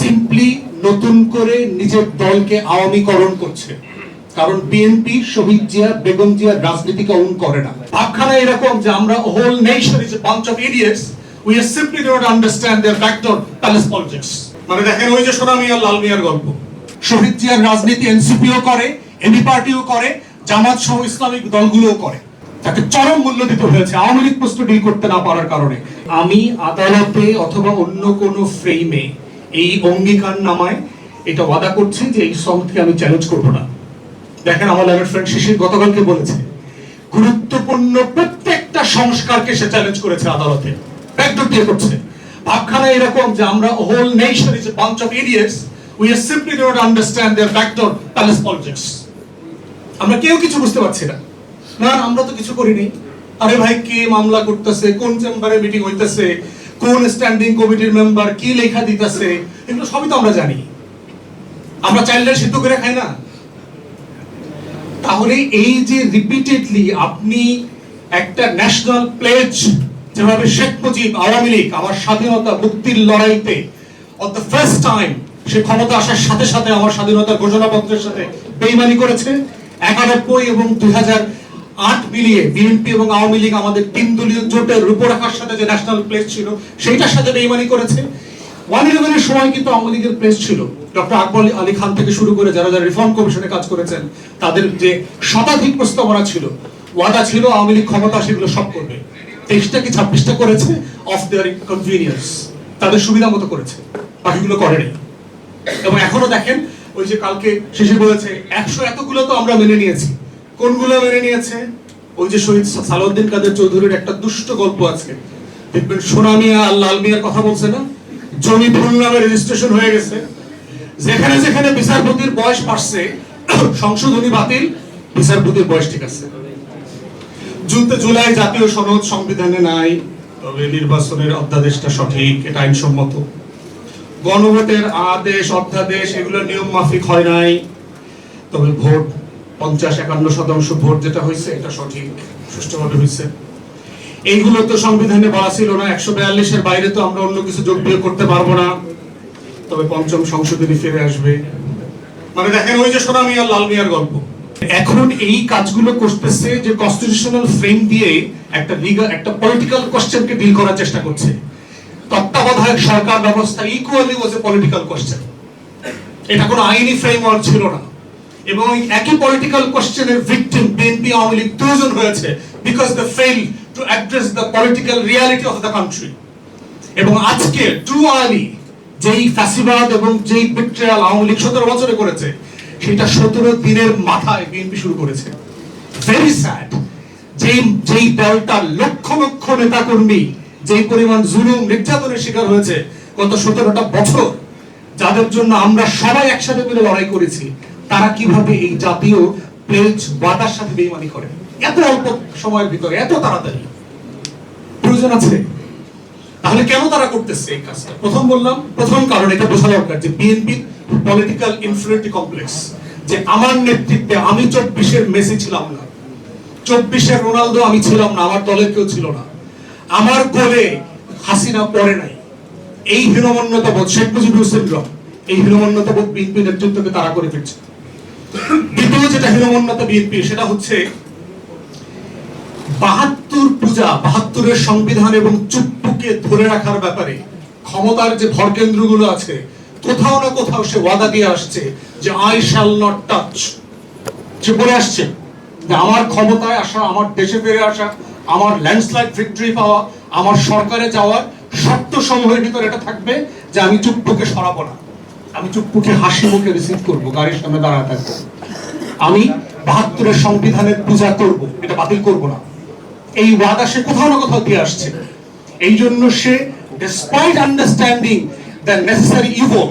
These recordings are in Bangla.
সিম্পলি নতুন করে নিজের দলকে আওয়ামীকরণ করছে, কারণ বিএনপি শহীদ জিয়া বেগম জিয়ার রাজনীতিকে অন করে না। ভাবখানা এরকম যে আমরা whole nation is a bunch of idiots, we are simply do not understand their backdoor palace politics. মানে দেখেন ওই যে সোনা মিয়া লাল মিয়ার গল্প, শহীদ জিয়ার রাজনীতি এনসিপিও করে, এমপি পার্টিও করে, জামাত সহ ইসলামিক দলগুলোও করে। তাকে চরম মূল্য দিতে হয়েছে আওয়ামী লীগ প্রশ্ন ডিল করতে না পারার কারণে। আমি আদালতে অথবা অন্য কোনো ফ্রেমে এই অঙ্গীকার নামায় এটা ওয়াদা করছি যে এই সংকে আমি চ্যালেঞ্জ করব না। দেখেন আমার ল্যাবের ফ্রেন্ড শিশির গতকালকে বলেছে গুরুত্বপূর্ণ প্রত্যেকটা সংস্কারকে সে চ্যালেঞ্জ করেছে আদালতে, ব্যাকডোর দিয়ে করছে। ভাবখানা এরকম যে আমরা whole nation is a bunch of idiots, we are simply do not understand their backdoor palace politics. আমরা কেউ কিছু বুঝতে পারছি না, না আমরা তো কিছু করিনি। আরে ভাই কে মামলা করতেছে, কোন চেম্বারে মিটিং হইতেছে, কোন স্ট্যান্ডিং কমিটির মেম্বার কি লেখা দিতেছে, এগুলো সবই তো আমরা জানি। আমরা চাইল্ডের সিদ্ধ করে খাই না। তাহলে এই যে রিপিটেডলি আপনি একটা ন্যাশনাল প্লেজ, যেভাবে শেখ মুজিব আওয়ামী লীগ আমার স্বাধীনতা মুক্তির লড়াইতে অন দ্য ফার্স্ট টাইম সে ক্ষমতা আসার সাথে সাথে আমার স্বাধীনতা ঘোষণাপত্রের সাথে বেইমানি করেছে, 91 এবং 2008 মিলিয়ে বিএনপি এবং আওয়ামী লীগ আমাদের তিন দলীয় জোটের রূপরেখার সাথে যে ন্যাশনাল প্লেস ছিল সেইটার সাথে বেইমানি করেছে। 111 এর সময় কিন্তু আওয়ামী লীগের প্লেস ছিল, ডক্টর আকবর আলী খান থেকে শুরু করে যারা যারা রিফর্ম কমিশনে কাজ করেছেন তাদের যে শতাধিক প্রস্তাবনা ছিল, ওয়াদা ছিল আওয়ামী লীগ ক্ষমতা সেগুলো সব করবে। 23টা কি 26টা করেছে অফ দেয়ার কনভিনিয়েন্স, তাদের সুবিধা মতো করেছে, বাকিগুলো করেনি। এবং এখনো দেখেন ওই যে কালকে শেষে বলেছে 100 এতগুলো তো আমরা মেনে নিয়েছি। কোনগুলো মেনে নিয়েছে? ওই যে শহীদ সালাউদ্দিন কাদের চৌধুরীর একটা দুষ্ট গল্প আছে, দেখবেন সোনা মিয়া আর লাল মিয়ার কথা বলছে না, জমি ভুল নামে রেজিস্ট্রেশন হয়ে গেছে, যেখানে যেখানে বিচারপতির বয়স বাড়ছে সংশোধনী বাতিল, বিচারপতির বয়স ঠিক আছে। জুলাই জাতীয় সনদ সংবিধানে নাই, তবে নির্বাচনের অধ্যাদেশটা সঠিক, এটা আইনসম্মত। গণভোটের আদেশ অধ্যাদেশ এগুলো নিয়ম মাফিক হয় নাই, তবে ভোট 50-51% ভোট যেটা হয়েছে এটা সঠিক, সুষ্ঠুভাবে হয়েছে। এইগুলো তো সংবিধানে বলা ছিল না, 142 এর বাইরে তো আমরা অন্য কিছু যোগ বিয়োগ করতে পারবো না, তবে পঞ্চম সংশোধনী ফিরে আসবে। মানে দেখেন ওই যে সোনা মিয়া লাল মিয়ার গল্প। এখন এই কাজগুলো করতেছে যে কনস্টিটিউশনাল ফ্রেম দিয়ে একটা লিগাল একটা পলিটিক্যাল কোশ্চেনকে ডিল করার চেষ্টা করছে। তত্ত্বাবধায়ক সরকার ব্যবস্থা equally was a political question, এটা কোনো আইনি ফ্রেমওয়ার্ক ছিল না। এবং একই পলিটিক্যাল কোশ্চেনের ভিকটিম বিএনপি আওয়ামী লীগ দুজন হয়েছে because they fail to address the political reality of the country. এবং আজকে টু আর্লি যেই ফ্যাসিবাদ এবং যেই বিট্রেয়াল আওয়ামী লীগ 17 বছরে করেছে সেটা 17 দিনের মাথায় বিএনপি শুরু করেছে। ভেরি স্যাড, যেই দলটা লক্ষ লক্ষ নেতাকর্মী যেই পরিমাণ জুলুম নির্যাতনের শিকার হয়েছে গত 17টা বছর, যাদের জন্য আমরা সবাই একসাথে মিলে লড়াই করেছি, তারা কিভাবে এই জাতীয় প্লেজ ওয়াদার সাথে বেইমানি করে এত অল্প সময়ের ভিতরে, এত তাড়াতাড়ি? প্রয়োজন আছে? তাহলে কেন তারা করতেছে এই কাজটা? প্রথম কারণ এটা বোঝা দরকার যে বিএনপি পলিটিক্যাল ইনফিরিয়রিটি কমপ্লেক্স, যে আমার নেতৃত্বে আমি 24-এর মেসি ছিলাম না, 24-এর রোনালদো আমি ছিলাম না, আমার দলের কেউ ছিল না, আমার গোলে হাসিনা পড়ে নাই। এই হীনমন্যতা বোধ, শেখ মুজিবুর সিনড্রোম, এই হীনমন্যতা বোধ বিএনপি নেতৃত্বকে তারা করে ফেলছে। দ্বিতীয় যেটা হীনমন্যতা বিএনপি, সেটা হচ্ছে 72 পূজা, 72-এর সংবিধান এবং চুপ্পুকে ধরে রাখার ব্যাপারে ক্ষমতার যে ভরকেন্দ্রগুলো আছে কোথাও না কোথাও সে ওয়াদা দিয়ে আসছে যে আই শ্যাল নট টাচ। সে বলে আসছে যে আমার ক্ষমতায় আসা, আমার দেশে ফিরে আসা, আমার ল্যান্ডস্লাইড ভিক্টরি পাওয়া, আমার সরকারে যাওয়ার শর্ত সমূহের ভিতরে এটা থাকবে যে আমি চুপ্পুকে সরাবো না, আমি চুপ্পুকে হাসি মুখে রিসিভ করবো, গাড়ির সামনে দাঁড়ায় থাকবো, আমি 72-এর সংবিধানের পূজা করব, এটা বাতিল করব না। এই ওয়াদা সে কোথাও না কোথাও দিয়ে আসছে। এই জন্য সে despite understanding the necessary evil,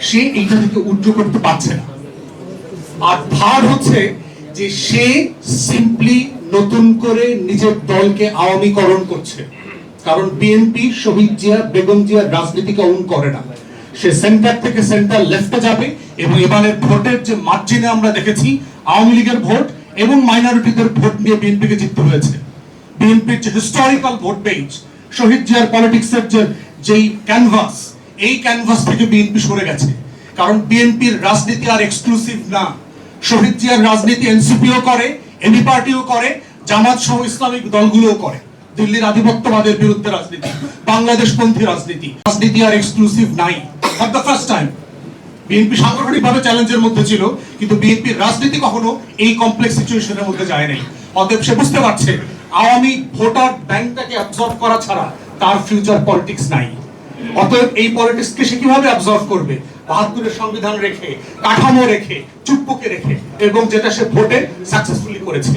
সে এইটা থেকে উদ্যোগ করতে পারছে না। আর ভার হচ্ছে যে সে সিম্পলি নতুন করে নিজের দলকে আওয়ামীকরণ করছে, কারণ বিএনপি শহীদ জিয়া বেগম জিয়ার রাজনীতিকে অন করে না। সে সেন্টার থেকে সেন্টার লেফটে যাবে এবং এবারের ভোটের যে মার্জিনে আমরা দেখেছি আওয়ামী লীগের ভোট এবং মাইনরিটিদের ভোট নিয়ে বিএনপিকে জিততে হয়েছে। বিএনপির যে হিস্টোরিক্যাল ভোট বেঞ্চ, শহীদ জিয়ার পলিটিক্সের যেই ক্যানভাস, এই ক্যানভাস থেকে বিএনপি সরে গেছে, কারণ বিএনপির রাজনীতি আর এক্সক্লুসিভ না। শহীদ জিয়ার রাজনীতি এনসিপিও করে, এনি পার্টিও করে, জামাত সহ ইসলামিক দলগুলোও করে। দিল্লির আধিপত্যবাদের বিরুদ্ধে রাজনীতি, বাংলাদেশপন্থী রাজনীতি, রাজনীতি আর এক্সক্লুসিভ নাই। For the first time BNP সাংগঠনিকভাবে চ্যালেঞ্জের মধ্যে ছিল, কিন্তু বিএনপির রাজনীতি কখনো এই কমপ্লেক্স সিচুয়েশনের মধ্যে যায় নাই। অতএব সে বুঝতে পারছে আওয়ামী ভোটার ব্যাংকটাকে অ্যাবজর্ব করা ছাড়া তার ফিউচার পলিটিক্স নাই। অতএব এই পলিটিক্সকে সে কিভাবে অ্যাবজর্ব করবে? ৭২-এর সংবিধান রেখে, কাঠামো রেখে, চুপ্পুকে রেখে, এবং যেটা সে ভোটে সাকসেসফুলি করেছে।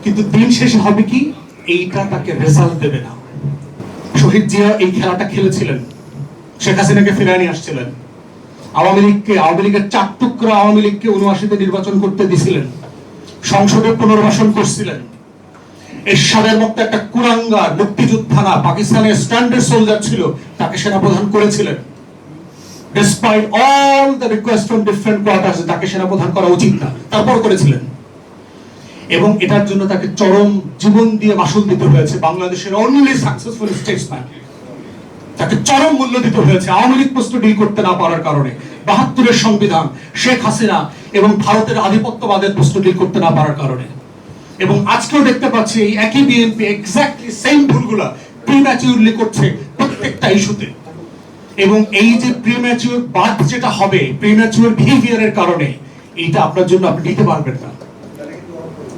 কিন্তু দিন শেষে হবে কি, এইটা তাকে রেজাল্ট দেবে না। শহীদ জিয়া এই খেলাটা খেলেছিলেন, শেখ হাসিনাকে ফিরিয়ে নিয়ে আসছিলেন, আওয়ামী লীগের ৪ টুকরা আওয়ামী লীগকে ৭৯-তে নির্বাচন করতে দিছিলেন, সংসদে পুনর্বাসন করছিলেন। এরশাদের মতো একটা কুরাঙ্গার মুক্তিযোদ্ধা না, পাকিস্তানের স্ট্যান্ডার্ড সোলজার ছিল, তাকে সেনাপ্রধান করেছিলেন। Despite all the request from different quarters, তাকে সেনাপ্রধান করা উচিত না, তারপর করেছিলেন। এবং এটার জন্য তাকে চরম জীবন দিয়ে মাসুল দিতে হয়েছে। বাংলাদেশের অনলি সাকসেসফুল স্টেটসম্যান, তাকে চরম মূল্য দিতে হয়েছে আওয়ামী লীগ প্রশ্ন ডিল করতে না পারার কারণে, ৭২-এর সংবিধান, শেখ হাসিনা এবং ভারতের আধিপত্যবাদের প্রশ্ন ডিল করতে না পারার কারণে। এবং আজকেও দেখতে পাচ্ছি এই একই বিএনপি এক্স্যাক্টলি সেম ভুলগুলা প্রিম্যাচিউরলি করছে প্রত্যেকটা ইস্যুতে। এবং এই যে প্রিম্যাচিউর বাদ যেটা হবে প্রিম্যাচিউর বিহেভিয়ারের কারণে, এইটা আপনার জন্য আপনি নিতে পারবেন না।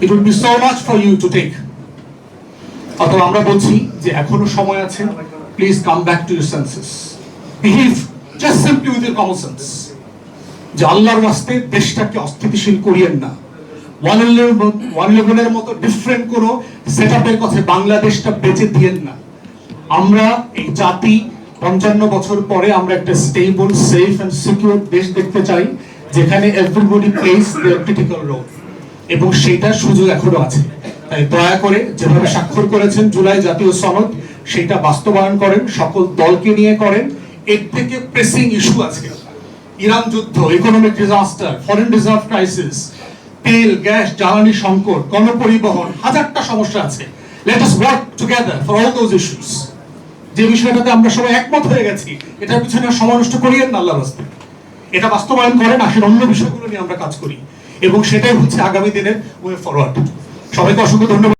It will be so much for you to take. অথবা আমরা বলছি যে এখনো সময় আছে, please come back to your senses, behave just simply with your common sense. যে আল্লাহর রাস্তায় দেশটাকে অস্থিতিশীল করিয়েন না। ওয়ান লেভেলের মতো ডিফারেন্ট কোন সেটআপের কথা বাংলাদেশটা বেঁচে দিয়েন না। আমরা এই জাতি ৫৫ বছর পরে আমরা একটা স্টেবল, সেফ এন্ড সিকিউর দেশ দেখতে চাই, যেখানে এভরিবডি প্লেস দেয়ার ক্রিটিক্যাল রোল, এবং সেইটার সুযোগ এখনো আছে। তাই দয়া করে যেভাবে স্বাক্ষর করেছেন জুলাই জাতীয় সনদ, সেটা বাস্তবায়ন করেন, সকল দলকে নিয়ে করেন। এর থেকে প্রেসিং ইস্যু আছে ইরান যুদ্ধ, economic disaster, foreign reserve crisis, তেল, গ্যাস, জ্বালানি সংকট, গণপরিবহন, হাজারটা সমস্যা আছে। Let us work together for all those issues. যে বিষয়টাতে আমরা সবাই একমত হয়ে গেছি, এটার পিছনে সময় নষ্ট করিয়েন না আল্লাহর রাস্তায়। এটা বাস্তবায়ন করেন, আসেন অন্য বিষয়গুলো নিয়ে আমরা কাজ করি, এবং সেটাই হচ্ছে আগামী দিনের ওয়ে ফরওয়ার্ড। সবাইকে অসংখ্য ধন্যবাদ।